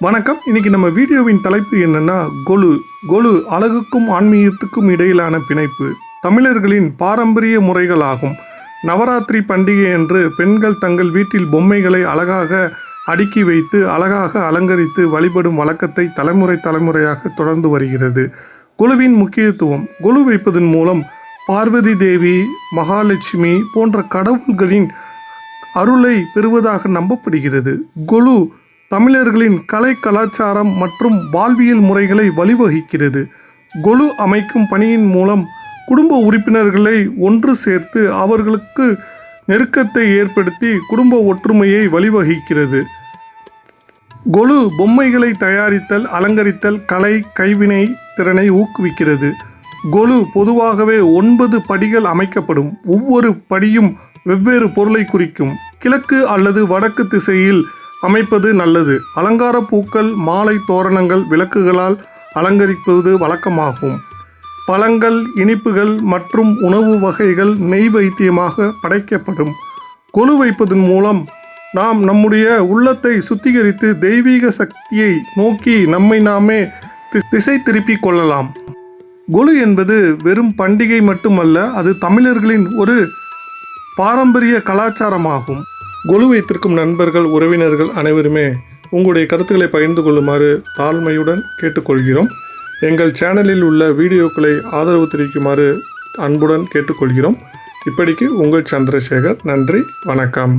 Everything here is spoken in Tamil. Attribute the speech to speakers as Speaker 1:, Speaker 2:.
Speaker 1: வணக்கம். இன்னைக்கு நம்ம வீடியோவின் தலைப்பு என்னன்னா கொலு அழகுக்கும் ஆன்மீகத்துக்கும் இடையிலான பிணைப்பு. தமிழர்களின் பாரம்பரிய முறைகளாகும். நவராத்திரி பண்டிகை என்று பெண்கள் தங்கள் வீட்டில் பொம்மைகளை அழகாக அடுக்கி வைத்து அழகாக அலங்கரித்து வழிபடும் வழக்கத்தை தலைமுறையாக தொடர்ந்து வருகிறது. கொலுவின் முக்கியத்துவம். கொலு வைப்பதன் மூலம் பார்வதி தேவி, மகாலட்சுமி போன்ற கடவுள்களின் அருளை பெறுவதாக நம்பப்படுகிறது. கொலு தமிழர்களின் கலை, கலாச்சாரம் மற்றும் வாழ்வியல் முறைகளை வழிவகுக்கிறது. கொலு அமைக்கும் பணியின் மூலம் குடும்ப உறுப்பினர்களை ஒன்று சேர்த்து அவர்களுக்கு நெருக்கத்தை ஏற்படுத்தி குடும்ப ஒற்றுமையை வழிவகுக்கிறது. கொலு பொம்மைகளை தயாரித்தல், அலங்கரித்தல், கலை, கைவினை திறனை ஊக்குவிக்கிறது. கொலு பொதுவாகவே 9 படிகள் அமைக்கப்படும். ஒவ்வொரு படியும் வெவ்வேறு பொருளை குறிக்கும். கிழக்கு அல்லது வடக்கு திசையில் அமைப்பது நல்லது. அலங்கார பூக்கள், மாலை தோரணங்கள், விளக்குகளால் அலங்கரிப்பது வழக்கமாகும். பழங்கள், இனிப்புகள் மற்றும் உணவு வகைகள் நெய்வேத்தியமாக படைக்கப்படும். கொலு வைப்பதன் மூலம் நாம் நம்முடைய உள்ளத்தை சுத்திகரித்து தெய்வீக சக்தியை நோக்கி நம்மை நாமே திசை திருப்பிக் கொள்ளலாம். கொலு என்பது வெறும் பண்டிகை மட்டுமல்ல, அது தமிழர்களின் ஒரு பாரம்பரிய கலாச்சாரமாகும். கொலு வைத்திருக்கும் நண்பர்கள், உறவினர்கள் அனைவருமே உங்களுடைய கருத்துக்களை பகிர்ந்து கொள்ளுமாறு தாழ்மையுடன் கேட்டுக்கொள்கிறோம். எங்கள் சேனலில் உள்ள வீடியோக்களை ஆதரவு தெரிவிக்குமாறு அன்புடன் கேட்டுக்கொள்கிறோம். இப்படிக்கு உங்கள் சந்திரசேகர். நன்றி, வணக்கம்.